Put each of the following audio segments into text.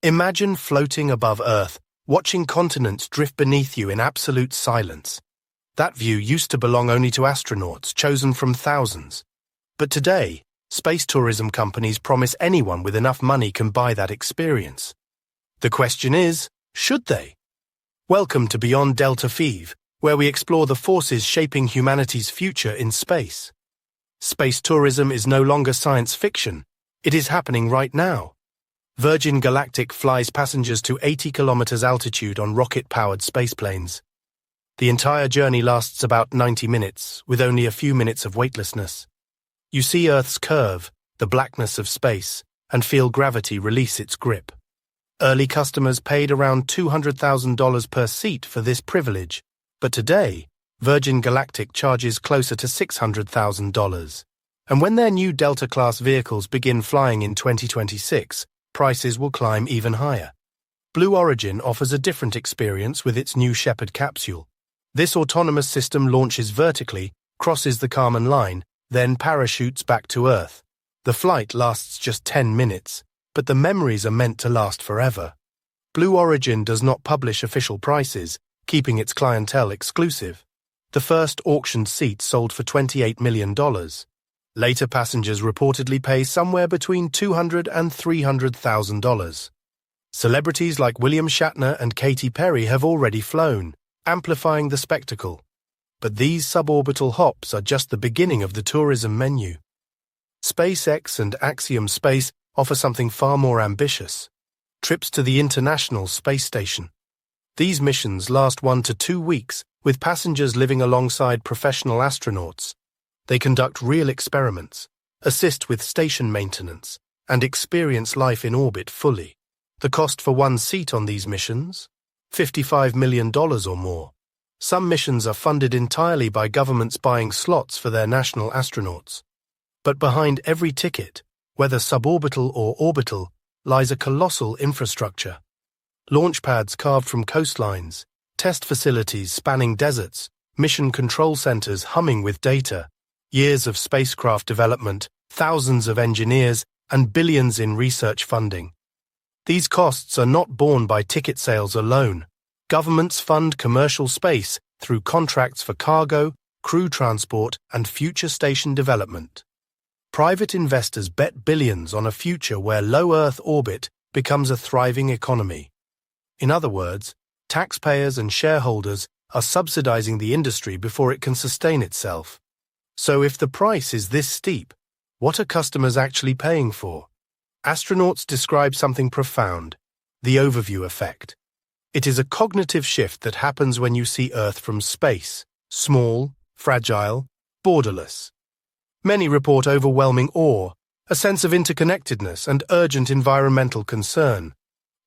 Imagine floating above Earth, watching continents drift beneath you in absolute silence. That view used to belong only to astronauts, chosen from thousands. But today, space tourism companies promise anyone with enough money can buy that experience. The question is, should they? Welcome to Beyond Delta Phi, where we explore the forces shaping humanity's future in space. Space tourism is no longer science fiction. It is happening right now. Virgin Galactic flies passengers to 80 kilometers altitude on rocket-powered spaceplanes. The entire journey lasts about 90 minutes, with only a few minutes of weightlessness. You see Earth's curve, the blackness of space, and feel gravity release its grip. Early customers paid around $200,000 per seat for this privilege, but today, Virgin Galactic charges closer to $600,000. And when their new Delta-class vehicles begin flying in 2026, prices will climb even higher. Blue Origin offers a different experience with its new Shepard capsule. This autonomous system launches vertically, crosses the Kármán line, then parachutes back to Earth. The flight lasts just 10 minutes, but the memories are meant to last forever. Blue Origin does not publish official prices, keeping its clientele exclusive. The first auctioned seat sold for $28 million. Later passengers reportedly pay somewhere between $200,000 and $300,000. Celebrities like William Shatner and Katy Perry have already flown, amplifying the spectacle. But these suborbital hops are just the beginning of the tourism menu. SpaceX and Axiom Space offer something far more ambitious: trips to the International Space Station. These missions last 1 to 2 weeks, with passengers living alongside professional astronauts. They conduct real experiments, assist with station maintenance, and experience life in orbit fully. The cost for one seat on these missions? $55 million or more. Some missions are funded entirely by governments buying slots for their national astronauts. But behind every ticket, whether suborbital or orbital, lies a colossal infrastructure. Launch pads carved from coastlines, test facilities spanning deserts, mission control centers humming with data, years of spacecraft development, thousands of engineers, and billions in research funding. These costs are not borne by ticket sales alone. Governments fund commercial space through contracts for cargo, crew transport, and future station development. Private investors bet billions on a future where low Earth orbit becomes a thriving economy. In other words, taxpayers and shareholders are subsidizing the industry before it can sustain itself. So if the price is this steep, what are customers actually paying for? Astronauts describe something profound: the overview effect. It is a cognitive shift that happens when you see Earth from space, small, fragile, borderless. Many report overwhelming awe, a sense of interconnectedness, and urgent environmental concern.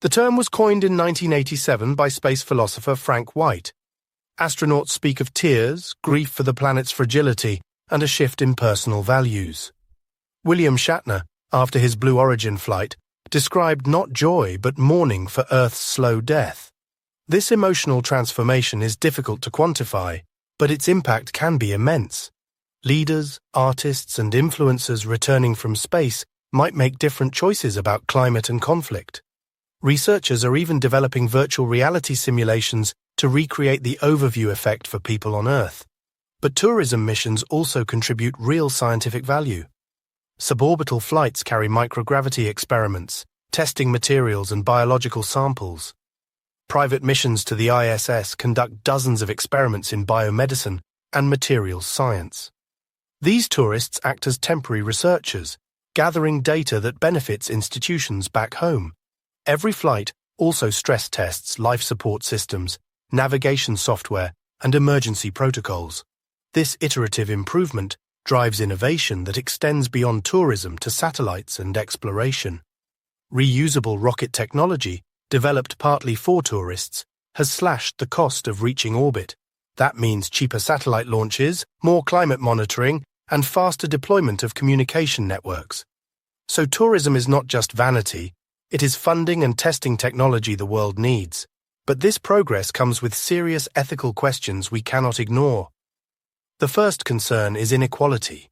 The term was coined in 1987 by space philosopher Frank White. Astronauts speak of tears, grief for the planet's fragility, and a shift in personal values. William Shatner, after his Blue Origin flight, described not joy but mourning for Earth's slow death. This emotional transformation is difficult to quantify, but its impact can be immense. Leaders, artists, and influencers returning from space might make different choices about climate and conflict. Researchers are even developing virtual reality simulations to recreate the overview effect for people on Earth. But tourism missions also contribute real scientific value. Suborbital flights carry microgravity experiments, testing materials and biological samples. Private missions to the ISS conduct dozens of experiments in biomedicine and materials science. These tourists act as temporary researchers, gathering data that benefits institutions back home. Every flight also stress tests life support systems, navigation software, and emergency protocols. This iterative improvement drives innovation that extends beyond tourism to satellites and exploration. Reusable rocket technology, developed partly for tourists, has slashed the cost of reaching orbit. That means cheaper satellite launches, more climate monitoring, and faster deployment of communication networks. So tourism is not just vanity, it is funding and testing technology the world needs. But this progress comes with serious ethical questions we cannot ignore. The first concern is inequality.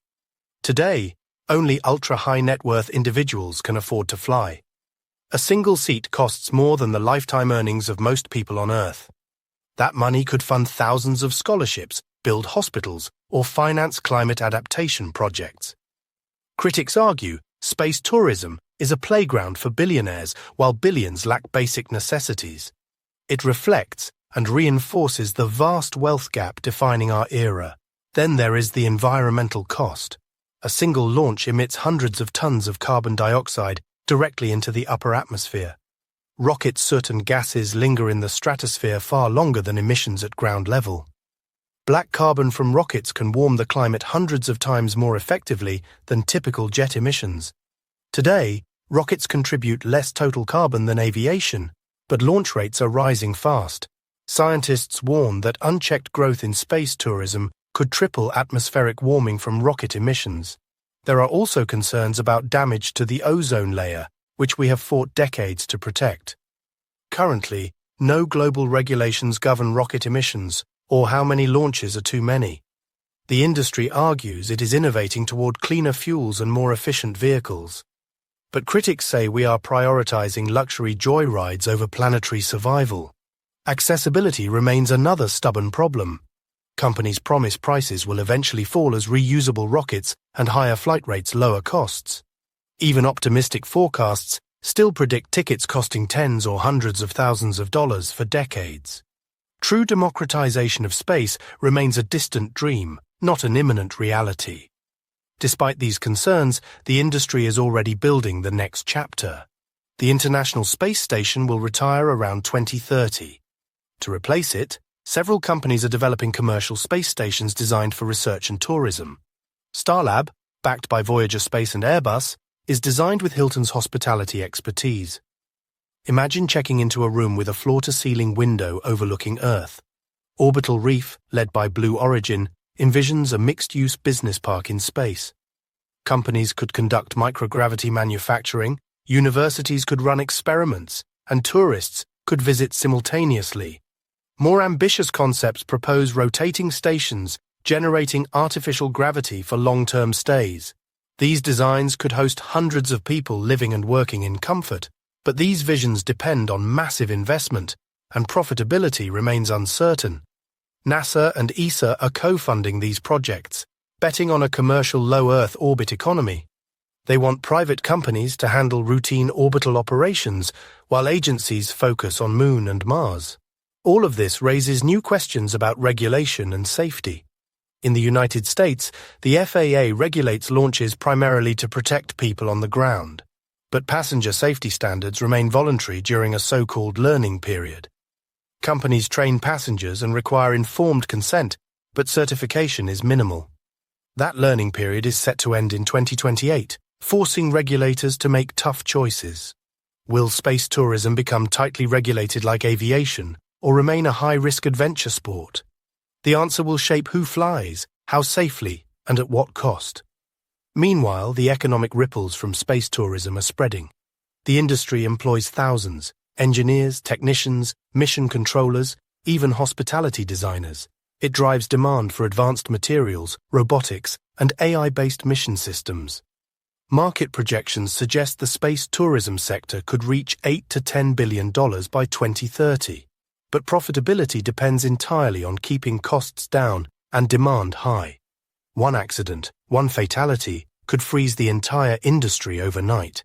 Today, only ultra-high net worth individuals can afford to fly. A single seat costs more than the lifetime earnings of most people on Earth. That money could fund thousands of scholarships, build hospitals, or finance climate adaptation projects. Critics argue space tourism is a playground for billionaires while billions lack basic necessities. It reflects and reinforces the vast wealth gap defining our era. Then there is the environmental cost. A single launch emits hundreds of tons of carbon dioxide directly into the upper atmosphere. Rocket soot and gases linger in the stratosphere far longer than emissions at ground level. Black carbon from rockets can warm the climate hundreds of times more effectively than typical jet emissions. Today, rockets contribute less total carbon than aviation, but launch rates are rising fast. Scientists warn that unchecked growth in space tourism could triple atmospheric warming from rocket emissions. There are also concerns about damage to the ozone layer, which we have fought decades to protect. Currently, no global regulations govern rocket emissions or how many launches are too many. The industry argues it is innovating toward cleaner fuels and more efficient vehicles. But critics say we are prioritizing luxury joyrides over planetary survival. Accessibility remains another stubborn problem. Companies promise prices will eventually fall as reusable rockets and higher flight rates lower costs. Even optimistic forecasts still predict tickets costing tens or hundreds of thousands of dollars for decades. True democratization of space remains a distant dream, not an imminent reality. Despite these concerns, the industry is already building the next chapter. The International Space Station will retire around 2030. To replace it, several companies are developing commercial space stations designed for research and tourism. Starlab, backed by Voyager Space and Airbus, is designed with Hilton's hospitality expertise. Imagine checking into a room with a floor-to-ceiling window overlooking Earth. Orbital Reef, led by Blue Origin, envisions a mixed-use business park in space. Companies could conduct microgravity manufacturing, universities could run experiments, and tourists could visit simultaneously. More ambitious concepts propose rotating stations, generating artificial gravity for long-term stays. These designs could host hundreds of people living and working in comfort, but these visions depend on massive investment, and profitability remains uncertain. NASA and ESA are co-funding these projects, betting on a commercial low-Earth orbit economy. They want private companies to handle routine orbital operations, while agencies focus on Moon and Mars. All of this raises new questions about regulation and safety. In the United States, the FAA regulates launches primarily to protect people on the ground, but passenger safety standards remain voluntary during a so-called learning period. Companies train passengers and require informed consent, but certification is minimal. That learning period is set to end in 2028, forcing regulators to make tough choices. Will space tourism become tightly regulated like aviation, or remain a high-risk adventure sport? The answer will shape who flies, how safely, and at what cost. Meanwhile, the economic ripples from space tourism are spreading. The industry employs thousands: engineers, technicians, mission controllers, even hospitality designers. It drives demand for advanced materials, robotics, and AI-based mission systems. Market projections suggest the space tourism sector could reach $8 to $10 billion by 2030. But profitability depends entirely on keeping costs down and demand high. One accident, one fatality, could freeze the entire industry overnight.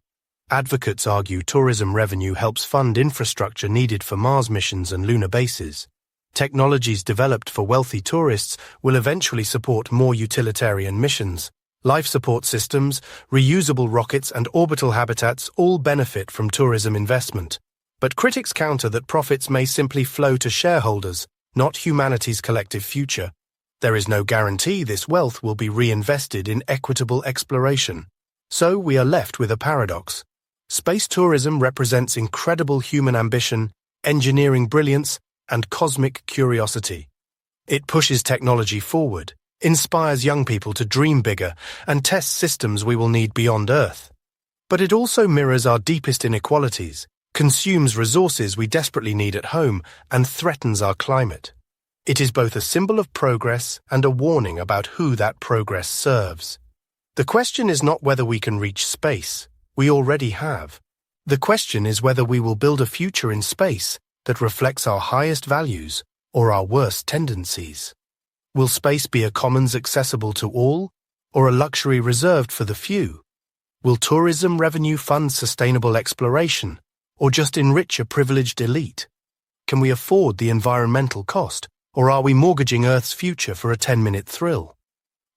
Advocates argue tourism revenue helps fund infrastructure needed for Mars missions and lunar bases. Technologies developed for wealthy tourists will eventually support more utilitarian missions. Life support systems, reusable rockets, and orbital habitats all benefit from tourism investment. But critics counter that profits may simply flow to shareholders, not humanity's collective future. There is no guarantee this wealth will be reinvested in equitable exploration. So we are left with a paradox. Space tourism represents incredible human ambition, engineering brilliance, and cosmic curiosity. It pushes technology forward, inspires young people to dream bigger, and tests systems we will need beyond Earth. But it also mirrors our deepest inequalities, consumes resources we desperately need at home, and threatens our climate. It is both a symbol of progress and a warning about who that progress serves. The question is not whether we can reach space. We already have. The question is whether we will build a future in space that reflects our highest values or our worst tendencies. Will space be a commons accessible to all, or a luxury reserved for the few? Will tourism revenue fund sustainable exploration, or just enrich a privileged elite? Can we afford the environmental cost, or are we mortgaging Earth's future for a 10-minute thrill?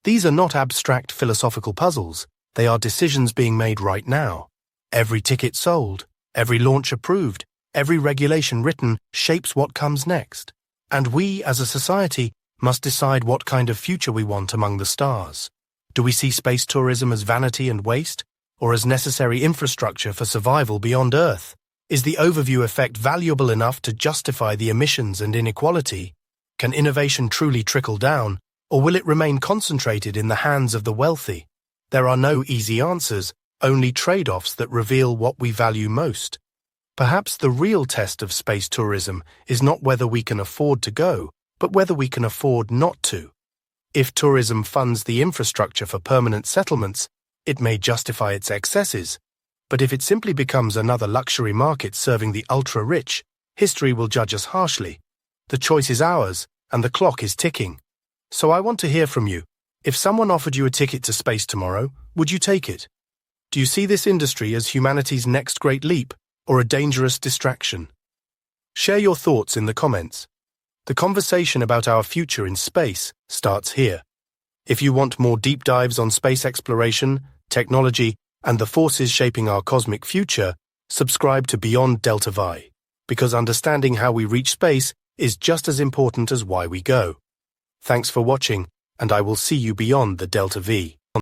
These are not abstract philosophical puzzles, they are decisions being made right now. Every ticket sold, every launch approved, every regulation written shapes what comes next. And we, as a society, must decide what kind of future we want among the stars. Do we see space tourism as vanity and waste, or as necessary infrastructure for survival beyond Earth? Is the overview effect valuable enough to justify the emissions and inequality? Can innovation truly trickle down, or will it remain concentrated in the hands of the wealthy? There are no easy answers, only trade-offs that reveal what we value most. Perhaps the real test of space tourism is not whether we can afford to go, but whether we can afford not to. If tourism funds the infrastructure for permanent settlements, it may justify its excesses. But if it simply becomes another luxury market serving the ultra-rich, history will judge us harshly. The choice is ours, and the clock is ticking. So I want to hear from you. If someone offered you a ticket to space tomorrow, would you take it? Do you see this industry as humanity's next great leap, or a dangerous distraction? Share your thoughts in the comments. The conversation about our future in space starts here. If you want more deep dives on space exploration, technology, and the forces shaping our cosmic future, subscribe to Beyond Delta Vi, because understanding how we reach space is just as important as why we go. Thanks for watching, and I will see you beyond the Delta V.